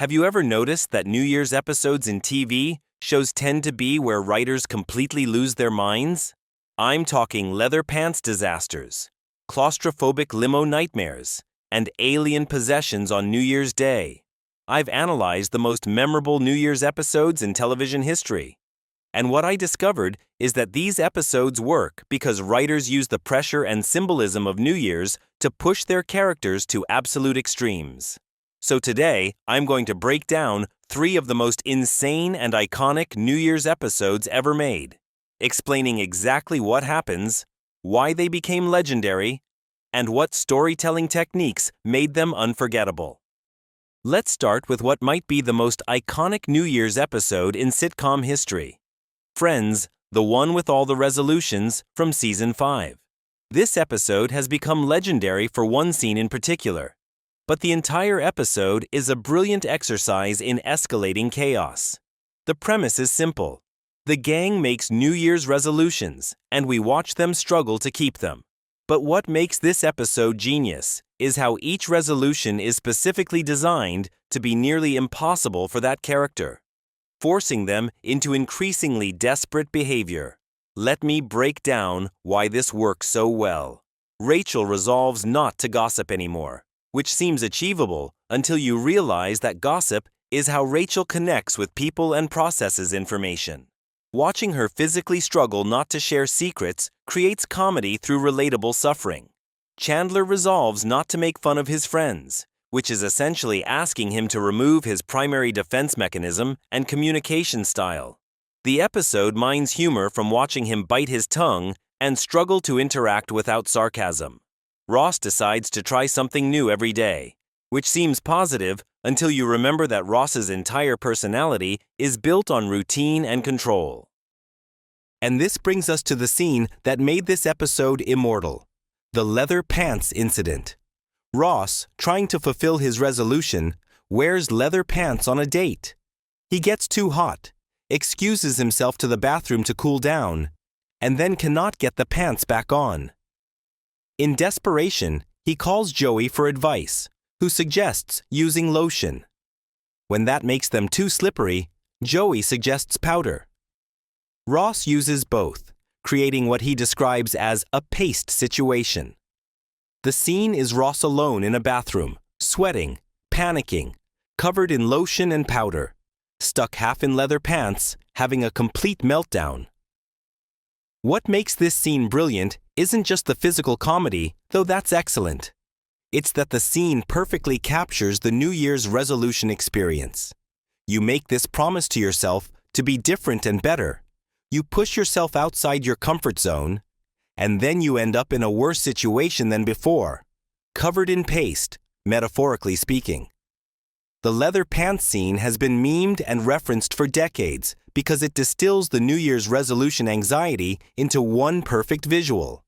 Have you ever noticed that New Year's episodes in TV shows tend to be where writers completely lose their minds? I'm talking leather pants disasters, claustrophobic limo nightmares, and alien possessions on New Year's Day. I've analyzed the most memorable New Year's episodes in television history. And what I discovered is that these episodes work because writers use the pressure and symbolism of New Year's to push their characters to absolute extremes. So today, I'm going to break down 3 of the most insane and iconic New Year's episodes ever made, explaining exactly what happens, why they became legendary, and what storytelling techniques made them unforgettable. Let's start with what might be the most iconic New Year's episode in sitcom history. Friends, the one with all the resolutions, from Season 5. This episode has become legendary for one scene in particular, but the entire episode is a brilliant exercise in escalating chaos. The premise is simple. The gang makes New Year's resolutions, and we watch them struggle to keep them. But what makes this episode genius is how each resolution is specifically designed to be nearly impossible for that character, forcing them into increasingly desperate behavior. Let me break down why this works so well. Rachel resolves not to gossip anymore, which seems achievable until you realize that gossip is how Rachel connects with people and processes information. Watching her physically struggle not to share secrets creates comedy through relatable suffering. Chandler resolves not to make fun of his friends, which is essentially asking him to remove his primary defense mechanism and communication style. The episode mines humor from watching him bite his tongue and struggle to interact without sarcasm. Ross decides to try something new every day, which seems positive until you remember that Ross's entire personality is built on routine and control. And this brings us to the scene that made this episode immortal: the leather pants incident. Ross, trying to fulfill his resolution, wears leather pants on a date. He gets too hot, excuses himself to the bathroom to cool down, and then cannot get the pants back on. In desperation, he calls Joey for advice, who suggests using lotion. When that makes them too slippery, Joey suggests powder. Ross uses both, creating what he describes as a paste situation. The scene is Ross alone in a bathroom, sweating, panicking, covered in lotion and powder, stuck half in leather pants, having a complete meltdown. What makes this scene brilliant isn't just the physical comedy, though that's excellent. It's that the scene perfectly captures the New Year's resolution experience. You make this promise to yourself to be different and better. You push yourself outside your comfort zone, and then you end up in a worse situation than before, covered in paste, metaphorically speaking. The leather pants scene has been memed and referenced for decades because it distills the New Year's resolution anxiety into one perfect visual.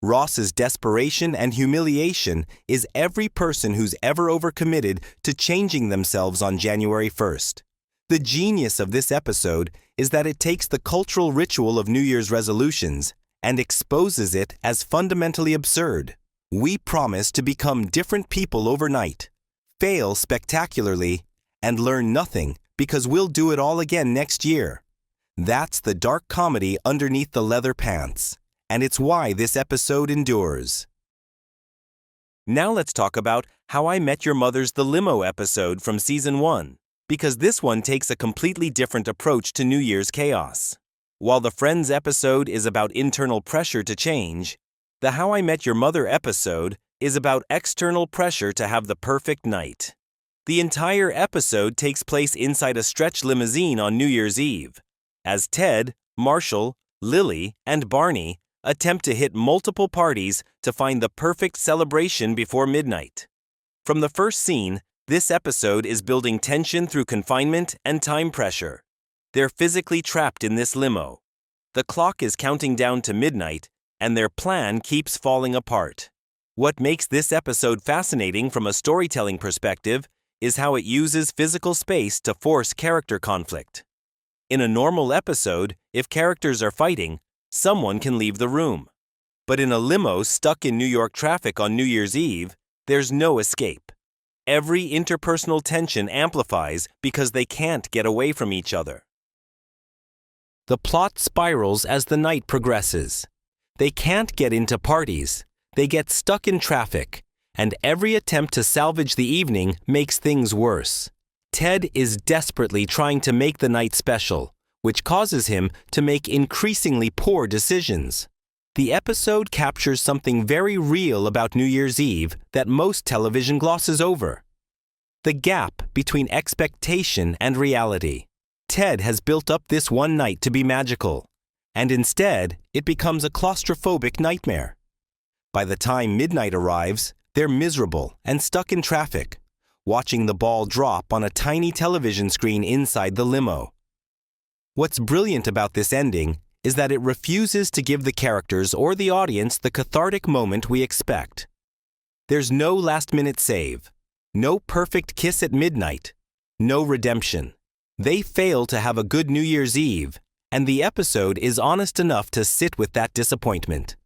Ross's desperation and humiliation is every person who's ever overcommitted to changing themselves on January 1st. The genius of this episode is that it takes the cultural ritual of New Year's resolutions and exposes it as fundamentally absurd. We promise to become different people overnight, fail spectacularly, and learn nothing because we'll do it all again next year. That's the dark comedy underneath the leather pants, and it's why this episode endures. Now let's talk about How I Met Your Mother's The Limo episode from Season 1, because this one takes a completely different approach to New Year's chaos. While the Friends episode is about internal pressure to change, the How I Met Your Mother episode is about external pressure to have the perfect night. The entire episode takes place inside a stretch limousine on New Year's Eve, as Ted, Marshall, Lily, and Barney attempt to hit multiple parties to find the perfect celebration before midnight. From the first scene, this episode is building tension through confinement and time pressure. They're physically trapped in this limo. The clock is counting down to midnight, and their plan keeps falling apart. What makes this episode fascinating from a storytelling perspective is how it uses physical space to force character conflict. In a normal episode, if characters are fighting, someone can leave the room. But in a limo stuck in New York traffic on New Year's Eve, there's no escape. Every interpersonal tension amplifies because they can't get away from each other. The plot spirals as the night progresses. They can't get into parties. They get stuck in traffic, and every attempt to salvage the evening makes things worse. Ted is desperately trying to make the night special, which causes him to make increasingly poor decisions. The episode captures something very real about New Year's Eve that most television glosses over: the gap between expectation and reality. Ted has built up this one night to be magical, and instead, it becomes a claustrophobic nightmare. By the time midnight arrives, they're miserable and stuck in traffic, watching the ball drop on a tiny television screen inside the limo. What's brilliant about this ending is that it refuses to give the characters or the audience the cathartic moment we expect. There's no last-minute save, no perfect kiss at midnight, no redemption. They fail to have a good New Year's Eve, and the episode is honest enough to sit with that disappointment.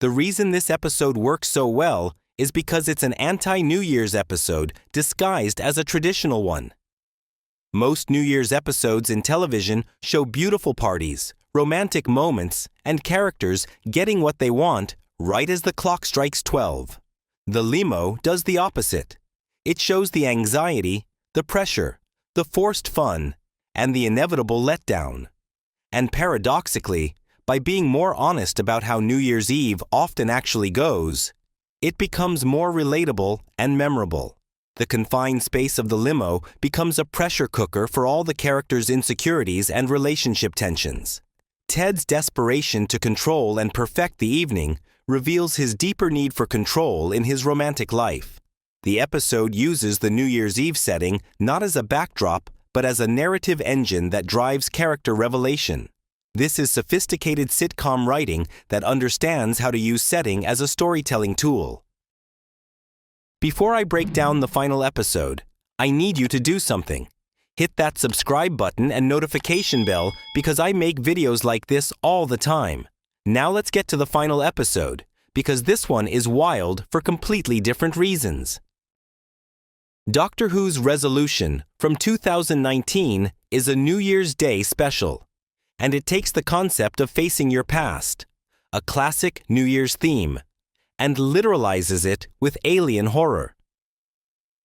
The reason this episode works so well is because it's an anti-New Year's episode disguised as a traditional one. Most New Year's episodes in television show beautiful parties, romantic moments, and characters getting what they want right as the clock strikes 12. The limo does the opposite. It shows the anxiety, the pressure, the forced fun, and the inevitable letdown. And paradoxically, by being more honest about how New Year's Eve often actually goes, it becomes more relatable and memorable. The confined space of the limo becomes a pressure cooker for all the characters' insecurities and relationship tensions. Ted's desperation to control and perfect the evening reveals his deeper need for control in his romantic life. The episode uses the New Year's Eve setting not as a backdrop, but as a narrative engine that drives character revelation. This is sophisticated sitcom writing that understands how to use setting as a storytelling tool. Before I break down the final episode, I need you to do something. Hit that subscribe button and notification bell because I make videos like this all the time. Now let's get to the final episode, because this one is wild for completely different reasons. Doctor Who's Resolution from 2019 is a New Year's Day special, and it takes the concept of facing your past, a classic New Year's theme, and literalizes it with alien horror.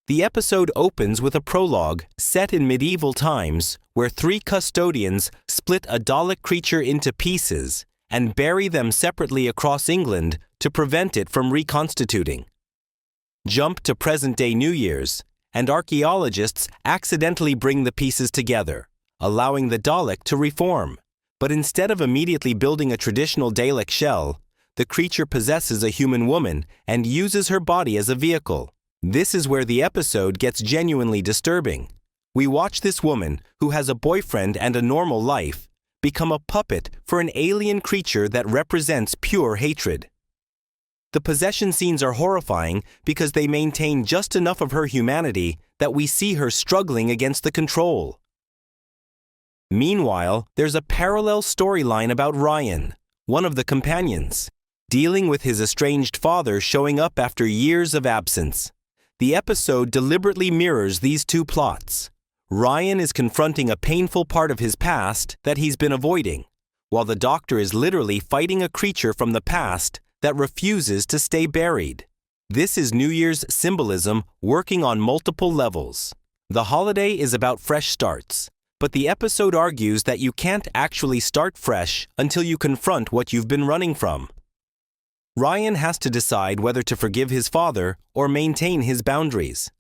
The episode opens with a prologue set in medieval times where 3 custodians split a Dalek creature into pieces and bury them separately across England to prevent it from reconstituting. Jump to present-day New Year's, and archaeologists accidentally bring the pieces together, allowing the Dalek to reform. But instead of immediately building a traditional Dalek shell, the creature possesses a human woman and uses her body as a vehicle. This is where the episode gets genuinely disturbing. We watch this woman, who has a boyfriend and a normal life, become a puppet for an alien creature that represents pure hatred. The possession scenes are horrifying because they maintain just enough of her humanity that we see her struggling against the control. Meanwhile, there's a parallel storyline about Ryan, one of the companions, dealing with his estranged father showing up after years of absence. The episode deliberately mirrors these two plots. Ryan is confronting a painful part of his past that he's been avoiding, while the Doctor is literally fighting a creature from the past that refuses to stay buried. This is New Year's symbolism working on multiple levels. The holiday is about fresh starts, but the episode argues that you can't actually start fresh until you confront what you've been running from. Ryan has to decide whether to forgive his father or maintain his boundaries.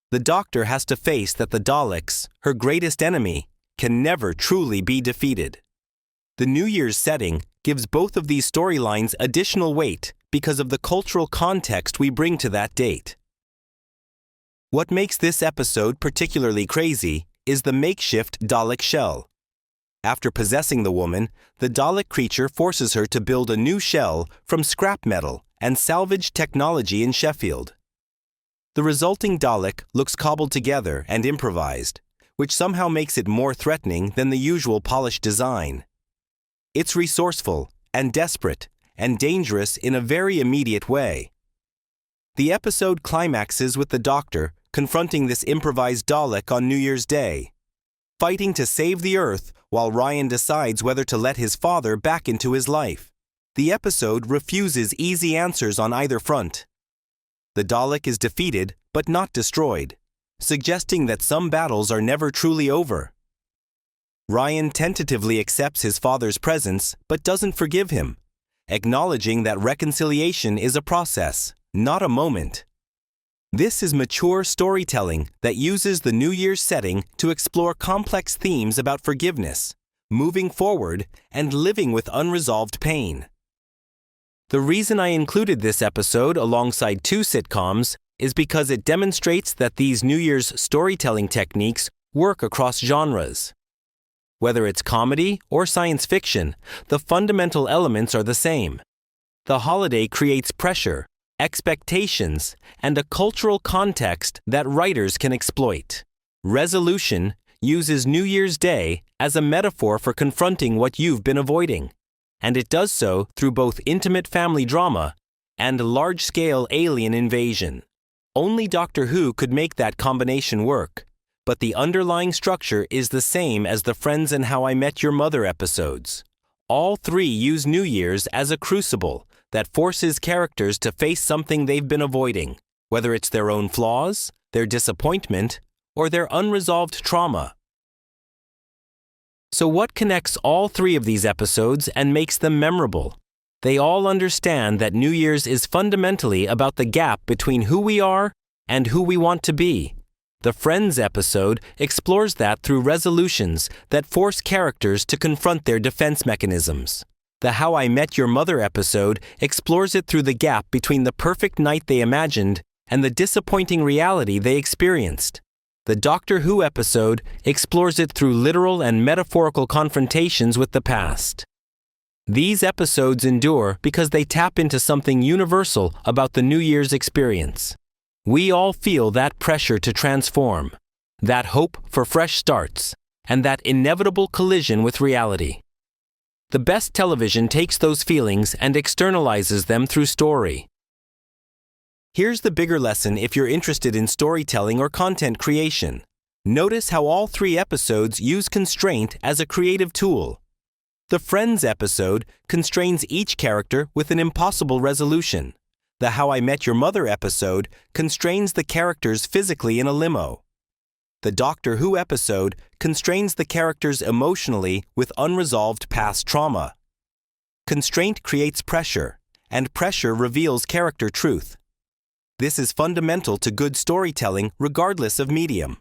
The Doctor has to face that the Daleks, her greatest enemy, can never truly be defeated. The New Year's setting gives both of these storylines additional weight because of the cultural context we bring to that date. What makes this episode particularly crazy is the makeshift Dalek shell. After possessing the woman, the Dalek creature forces her to build a new shell from scrap metal and salvaged technology in Sheffield. The resulting Dalek looks cobbled together and improvised, which somehow makes it more threatening than the usual polished design. It's resourceful and desperate and dangerous in a very immediate way. The episode climaxes with the Doctor confronting this improvised Dalek on New Year's Day, fighting to save the Earth while Ryan decides whether to let his father back into his life. The episode refuses easy answers on either front. The Dalek is defeated but not destroyed, suggesting that some battles are never truly over. Ryan tentatively accepts his father's presence but doesn't forgive him, acknowledging that reconciliation is a process, not a moment. This is mature storytelling that uses the New Year's setting to explore complex themes about forgiveness, moving forward, and living with unresolved pain. The reason I included this episode alongside 2 sitcoms is because it demonstrates that these New Year's storytelling techniques work across genres. Whether it's comedy or science fiction, the fundamental elements are the same. The holiday creates pressure, expectations, and a cultural context that writers can exploit. Resolution uses New Year's Day as a metaphor for confronting what you've been avoiding, and it does so through both intimate family drama and large-scale alien invasion. Only Doctor Who could make that combination work, but the underlying structure is the same as the Friends and How I Met Your Mother episodes. All 3 use New Year's as a crucible that forces characters to face something they've been avoiding, whether it's their own flaws, their disappointment, or their unresolved trauma. So what connects all 3 of these episodes and makes them memorable? They all understand that New Year's is fundamentally about the gap between who we are and who we want to be. The Friends episode explores that through resolutions that force characters to confront their defense mechanisms. The How I Met Your Mother episode explores it through the gap between the perfect night they imagined and the disappointing reality they experienced. The Doctor Who episode explores it through literal and metaphorical confrontations with the past. These episodes endure because they tap into something universal about the New Year's experience. We all feel that pressure to transform, that hope for fresh starts, and that inevitable collision with reality. The best television takes those feelings and externalizes them through story. Here's the bigger lesson if you're interested in storytelling or content creation. Notice how all 3 episodes use constraint as a creative tool. The Friends episode constrains each character with an impossible resolution. The How I Met Your Mother episode constrains the characters physically in a limo. The Doctor Who episode constrains the characters emotionally with unresolved past trauma. Constraint creates pressure, and pressure reveals character truth. This is fundamental to good storytelling regardless of medium.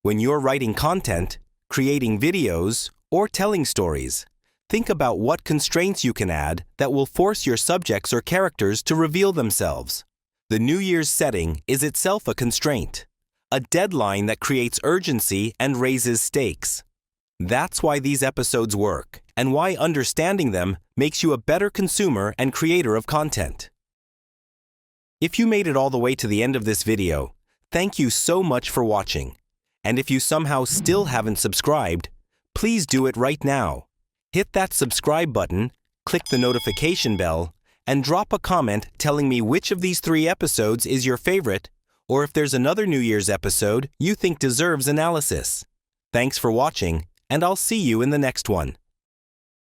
When you're writing content, creating videos, or telling stories, think about what constraints you can add that will force your subjects or characters to reveal themselves. The New Year's setting is itself a constraint, a deadline that creates urgency and raises stakes. That's why these episodes work, and why understanding them makes you a better consumer and creator of content. If you made it all the way to the end of this video, thank you so much for watching. And if you somehow still haven't subscribed, please do it right now. Hit that subscribe button, click the notification bell, and drop a comment telling me which of these 3 episodes is your favorite, or if there's another New Year's episode you think deserves analysis. Thanks for watching, and I'll see you in the next one.